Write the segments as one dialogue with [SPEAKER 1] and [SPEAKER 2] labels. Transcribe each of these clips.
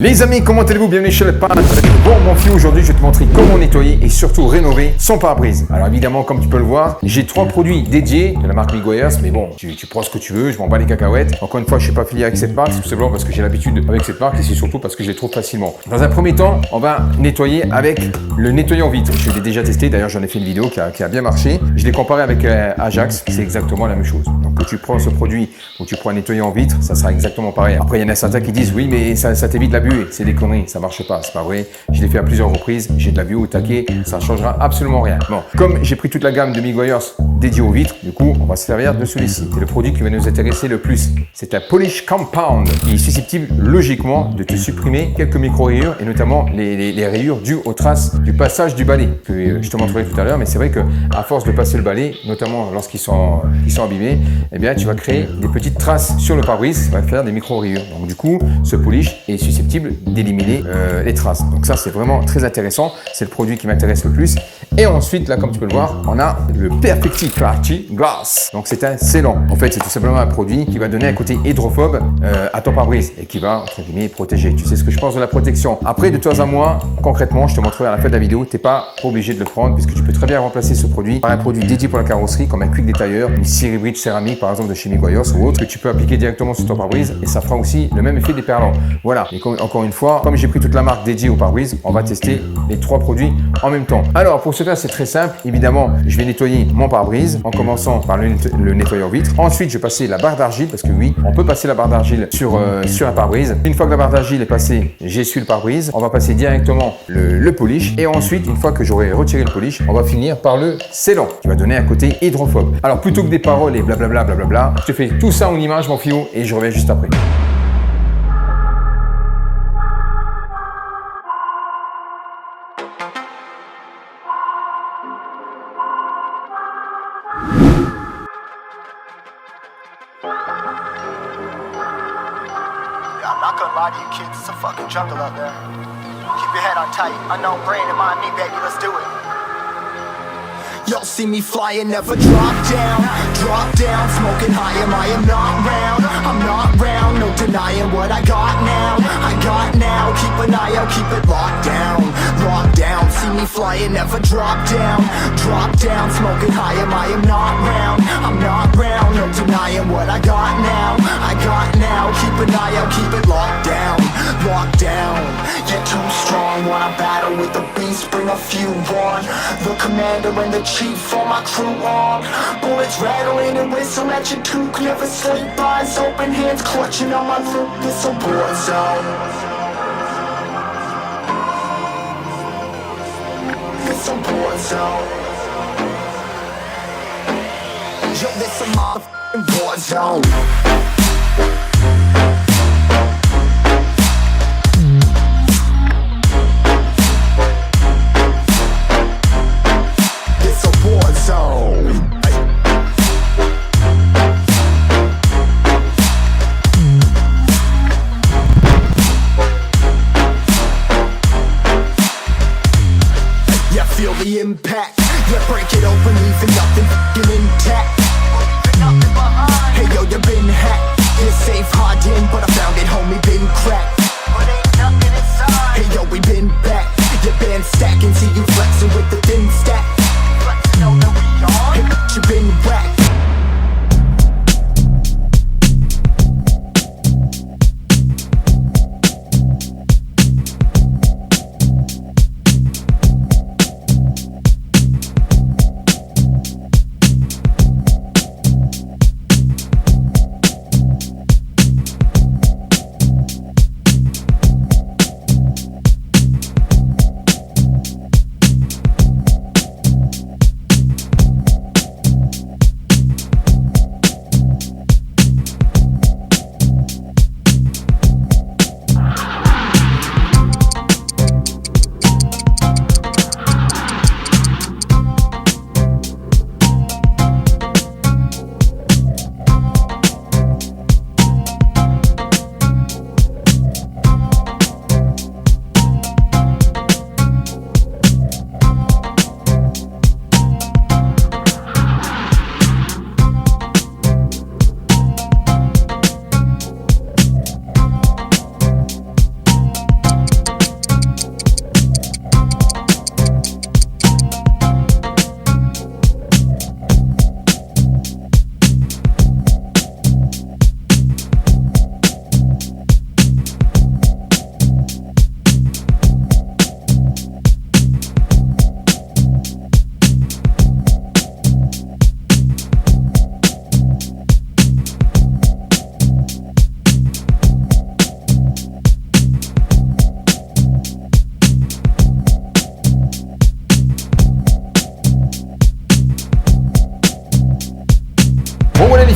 [SPEAKER 1] Les amis, comment allez-vous? Bienvenue chez le Pan. Bon, mon fils, aujourd'hui, je vais te montrer comment nettoyer et surtout rénover son pare-brise. Alors évidemment, comme tu peux le voir, j'ai 3 produits dédiés de la marque Miguel, mais bon, tu prends ce que tu veux, je m'en bats les cacahuètes. Encore une fois, je suis pas affilié avec cette marque, c'est tout simplement parce que j'ai l'habitude avec cette marque et c'est surtout parce que je les trouve facilement. Dans un premier temps, on va nettoyer avec le nettoyant vitre. Je l'ai déjà testé, d'ailleurs j'en ai fait une vidéo qui a bien marché. Je l'ai comparé avec Ajax, c'est exactement la même chose. Donc que tu prends ce produit ou tu prends un nettoyant vitre, ça sera exactement pareil. Après, il y en a certains qui disent oui, mais ça t'évite la buée. C'est des conneries, ça marche pas, c'est pas vrai. Je l'ai fait à plusieurs reprises, j'ai de la buée au taquet, ça changera absolument rien. Bon, comme j'ai pris toute la gamme de Miguel dédiée aux vitres, du coup, on va se servir de celui-ci. C'est le produit qui va nous intéresser le plus. C'est un Polish Compound qui est susceptible logiquement de te supprimer quelques micro-rayures et notamment les rayures dues aux traces du passage du balai que je te montrerai tout à l'heure. Mais c'est vrai que à force de passer le balai, notamment lorsqu'ils sont abîmés, eh bien, tu vas créer des petites traces sur le pare-brise, ça va faire des micro-rayures. Donc du coup, ce polish est susceptible d'éliminer les traces. Donc ça, c'est vraiment très intéressant. C'est le produit qui m'intéresse le plus. Et ensuite, là, comme tu peux le voir, on a le Perfecti Clarity Glass. Donc c'est un scellant. En fait, c'est tout simplement un produit qui va donner un côté hydrophobe à ton pare-brise et qui va, entre guillemets, protéger. Tu sais ce que je pense de la protection. Après, de toi à moi, concrètement, je te montrerai à la fin de la vidéo, tu n'es pas obligé de le prendre puisque tu peux très bien remplacer ce produit par un produit dédié pour la carrosserie comme un quick détailleur, une cire bridge céramique par exemple de chez Miguel ou autre que tu peux appliquer directement sur ton pare-brise et ça fera aussi le même effet déperlant. Voilà. Et encore une fois, comme j'ai pris toute la marque dédiée au pare-brise, on va tester les 3 produits en même temps. Alors pour ce faire, c'est très simple. Évidemment, je vais nettoyer mon pare-brise en commençant par le nettoyant vitre. Ensuite, je vais passer la barre d'argile parce que oui, on peut passer la barre d'argile sur un pare-brise. Une fois que la barre d'argile est passée, j'essuie le pare-brise. On va passer directement le polish et ensuite, une fois que j'aurai retiré le polish, on va finir par le scellant qui va donner un côté hydrophobe. Alors plutôt que des paroles et blablabla, blablabla, je te fais tout ça en image, mon fio, et je reviens juste après.
[SPEAKER 2] I'm not gonna lie to you kids, it's a fucking jungle out there. Keep your head on tight, unknown brain and mind me, baby, let's do it. Y'all see me flying, never drop down, smoking high, I am not round, I'm not round, no denying what I got now, keep an eye out, keep it locked down, see me flying, never drop down, smoking high, I am not round, I'm not round, no denying what I got now, keep an eye out, keep it locked down, get too strong when I battle with the beast, bring a few on, the commander and the chief on my crew on, bullets rattling and whistle at your toque, never sleep, eyes open, hands clutching on my loot, this a war zone. This a war zone. Yo, this a motherfucking war zone. Feel the impact, yeah, break it open, leaving nothing f***ing intact. Hey yo, you been hacked, you're safe hiding, but I found it, homie, been cracked. Hey yo, we been back, your band stacking, see you flexing with the thin stack. Hey bitch, you been whacked.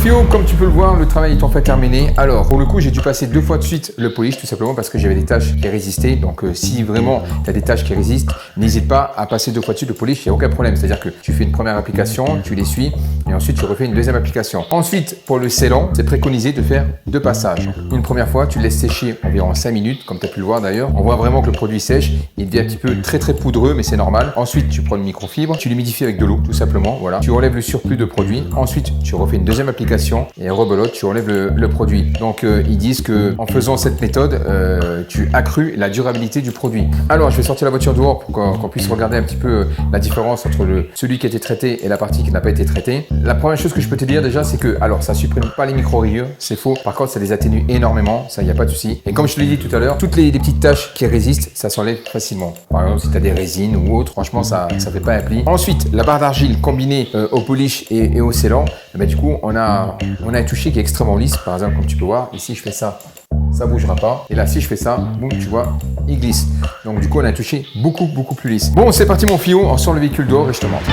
[SPEAKER 1] Fio, comme tu peux le voir, le travail est en fait terminé. Alors, pour le coup, j'ai dû passer 2 fois de suite le polish, tout simplement parce que j'avais des tâches qui résistaient. Donc, si vraiment tu as des tâches qui résistent, n'hésite pas à passer 2 fois de suite le polish, il n'y a aucun problème. C'est-à-dire que tu fais une première application, tu l'essuies, et ensuite tu refais une deuxième application. Ensuite, pour le scellant, c'est préconisé de faire 2 passages. Une première fois, tu le laisses sécher environ 5 minutes, comme tu as pu le voir d'ailleurs. On voit vraiment que le produit sèche, il devient un petit peu très poudreux, mais c'est normal. Ensuite, tu prends une microfibre, tu l'humidifies avec de l'eau, tout simplement. Voilà. Tu enlèves le surplus de produit. Ensuite, tu refais une deuxième application et rebelote, tu enlèves le produit. Donc, ils disent que en faisant cette méthode, tu accrus la durabilité du produit. Alors, je vais sortir la voiture dehors pour qu'on puisse regarder un petit peu la différence entre celui qui a été traité et la partie qui n'a pas été traitée. La première chose que je peux te dire déjà, c'est que, alors, ça supprime pas les micro-rayures, c'est faux. Par contre, ça les atténue énormément, ça, il n'y a pas de souci. Et comme je te l'ai dit tout à l'heure, toutes les petites taches qui résistent, ça s'enlève facilement. Par exemple, si tu as des résines ou autre, franchement, ça fait pas un pli. Ensuite, la barre d'argile combinée au polish et au scellant, du coup, on a un toucher qui est extrêmement lisse. Par exemple, comme tu peux voir, ici, je fais ça. Ça bougera pas. Et là, si je fais ça, boum, tu vois, il glisse. Donc, du coup, on a un toucher beaucoup plus lisse. Bon, c'est parti, mon Fio. On sort le véhicule dehors et je te montre.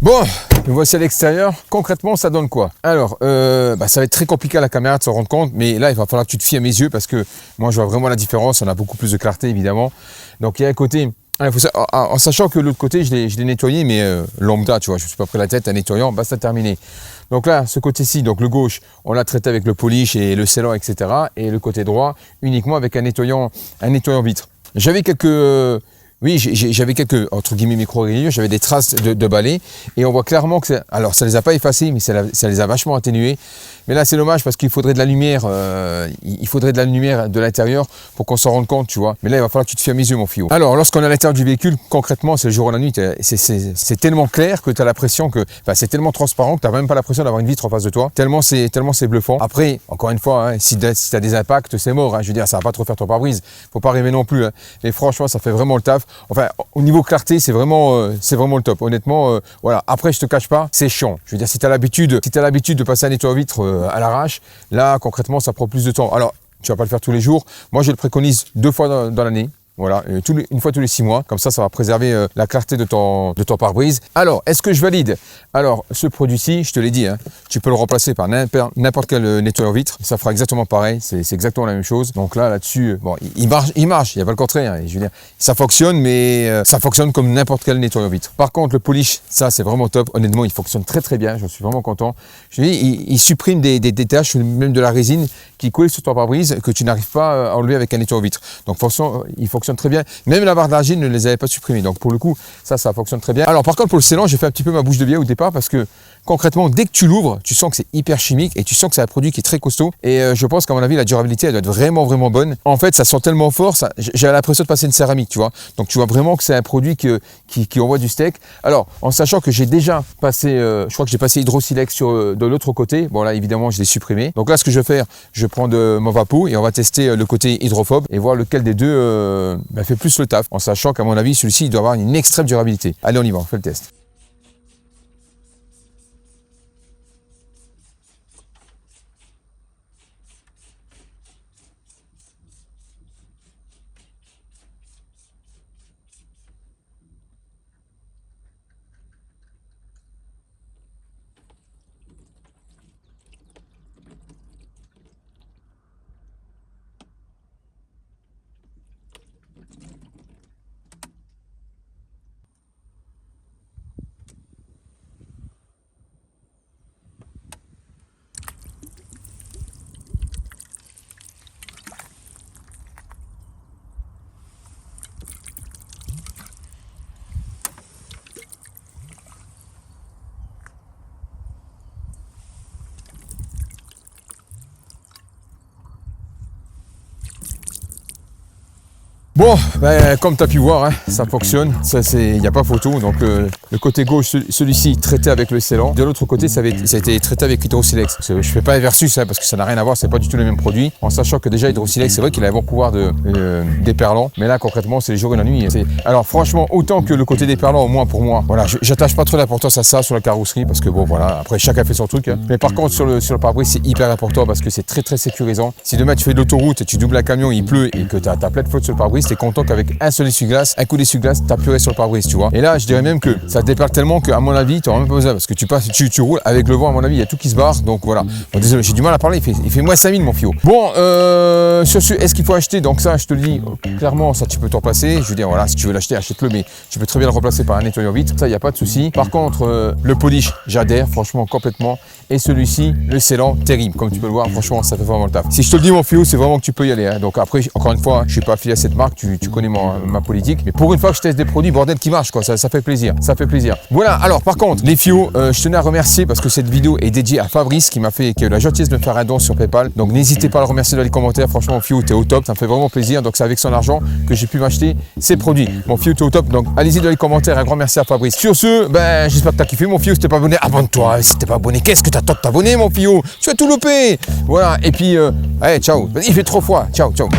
[SPEAKER 1] Bon, me voici à l'extérieur. Concrètement, ça donne quoi? Alors, ça va être très compliqué à la caméra de s'en rendre compte, mais là, il va falloir que tu te fies à mes yeux parce que moi, je vois vraiment la différence. On a beaucoup plus de clarté, évidemment. Donc, il y a un côté, en sachant que l'autre côté, je l'ai nettoyé, mais lambda, tu vois, je ne suis pas pris la tête, un nettoyant, basta terminé. Donc là, ce côté-ci, donc le gauche, on l'a traité avec le polish et le scellant, etc. Et le côté droit, uniquement avec un nettoyant vitre. J'avais quelques... Oui, j'avais quelques, entre guillemets, micro-rayures, j'avais des traces de balai et on voit clairement que alors ça les a pas effacées, mais ça les a vachement atténuées. Mais là, c'est dommage parce qu'il faudrait de la lumière, de l'intérieur pour qu'on s'en rende compte, tu vois. Mais là, il va falloir que tu te fies à mes yeux, mon Fio. Alors, lorsqu'on est à l'intérieur du véhicule, concrètement, c'est le jour et la nuit, c'est tellement clair que tu as l'impression que, c'est tellement transparent que tu n'as même pas l'impression d'avoir une vitre en face de toi. Tellement c'est bluffant. Après, encore une fois, hein, si tu as des impacts, c'est mort. Hein, je veux dire, ça va pas trop faire ton pare-brise. Faut pas rêver non plus. Hein. Mais franchement, ça fait vraiment le taf. Enfin, au niveau clarté, c'est vraiment le top. Honnêtement, voilà. Après, je te cache pas, c'est chiant. Je veux dire, si tu as l'habitude de passer un nettoyant-vitre à l'arrache, là, concrètement, ça prend plus de temps. Alors, tu vas pas le faire tous les jours. Moi, je le préconise 2 fois dans l'année. Voilà, une fois tous les 6 mois, comme ça va préserver la clarté de ton pare-brise. Alors, est-ce que je valide? Alors, ce produit-ci, je te l'ai dit, hein, tu peux le remplacer par n'importe quel nettoyant vitre, ça fera exactement pareil, c'est exactement la même chose. Donc là-dessus, bon, il marche, il n'y a pas le contraire. Hein, je veux dire, ça fonctionne, mais ça fonctionne comme n'importe quel nettoyant vitre. Par contre, le polish, ça c'est vraiment top. Honnêtement, il fonctionne très bien, j'en suis vraiment content. Je te dis, il supprime des taches, même de la résine qui colle sur ton pare-brise que tu n'arrives pas à enlever avec un nettoyant vitre. Donc, il fonctionne très bien. Même la barre d'argile ne les avait pas supprimés. Donc pour le coup, ça fonctionne très bien. Alors par contre, pour le scellant, j'ai fait un petit peu ma bouche de biais au départ parce que concrètement, dès que tu l'ouvres, tu sens que c'est hyper chimique et tu sens que c'est un produit qui est très costaud. Et je pense qu'à mon avis, la durabilité, elle doit être vraiment bonne. En fait, ça sent tellement fort, j'ai l'impression de passer une céramique, tu vois. Donc tu vois vraiment que c'est un produit qui envoie du steak. Alors, en sachant que j'ai déjà passé, je crois que j'ai passé Hydrosilex de l'autre côté. Bon là, évidemment, je l'ai supprimé. Donc là, ce que je vais faire, je prends de mon Vapo et on va tester le côté hydrophobe et voir lequel des deux fait plus le taf. En sachant qu'à mon avis, celui-ci, il doit avoir une extrême durabilité. Allez, on y va, on fait le test. Bon, ben, comme tu as pu voir, hein, ça fonctionne, il n'y a pas photo. Donc le côté gauche, celui-ci traité avec le scellant. De l'autre côté, ça a été traité avec Hydrosilex. Je ne fais pas un versus hein, parce que ça n'a rien à voir, c'est pas du tout le même produit. En sachant que déjà Hydrosilex, c'est vrai qu'il a un bon pouvoir d'éperlant, mais là concrètement, c'est les jours et la nuit. Alors franchement, autant que le côté d'éperlant, au moins pour moi, voilà, j'attache pas trop d'importance à ça sur la carrosserie parce que bon voilà, après chacun fait son truc. Hein. Mais par contre sur le pare-brise, c'est hyper important parce que c'est très très sécurisant. Si demain tu fais de l'autoroute et tu doubles un camion, il pleut et que tu as plein de flotte sur le pare-brise, t'es content qu'avec un seul essuie-glace, un coup d'essuie-glace, t'as plus rien sur le pare-brise, tu vois. Et là, je dirais même que ça déperle tellement qu'à mon avis, tu n'auras même pas besoin parce que tu roules avec le vent, à mon avis, il y a tout qui se barre. Donc voilà. Bon, désolé, j'ai du mal à parler, il fait moins 5000 mon fio. Bon, sur ce, est-ce qu'il faut acheter? Donc ça, je te le dis clairement, ça tu peux t'en passer. Je veux dire, voilà, si tu veux l'acheter, achète-le, mais tu peux très bien le remplacer par un nettoyant vitre. Ça, il n'y a pas de souci. Par contre, le polish, j'adhère franchement complètement. Et celui-ci, le scellant, terrible. Comme tu peux le voir, franchement, ça fait vraiment le taf. Si je te le dis, mon fio, c'est vraiment que tu peux y aller. Hein. Donc après, encore une fois, je suis pas affilié à cette marque, tu connais ma politique. Mais pour une fois que je teste des produits, bordel, qui marchent, quoi. Ça fait plaisir. Ça fait plaisir. Voilà. Alors, par contre, les fios, je tenais à remercier parce que cette vidéo est dédiée à Fabrice qui a eu la gentillesse de me faire un don sur PayPal. Donc, n'hésitez pas à le remercier dans les commentaires. Franchement, Fio, t'es au top. Ça me fait vraiment plaisir. Donc, c'est avec son argent que j'ai pu m'acheter ces produits. Mon Fio, t'es au top. Donc, allez-y dans les commentaires. Un grand merci à Fabrice. Sur ce, ben, j'espère que t'as kiffé, mon Fio. Si t'es pas abonné, abonne-toi. Si t'es pas abonné, qu'est-ce que t'attends de t'abonner, mon Fio? Tu vas tout louper. Voilà. Et puis, allez, ciao. Il fait trop froid. Ciao, ciao.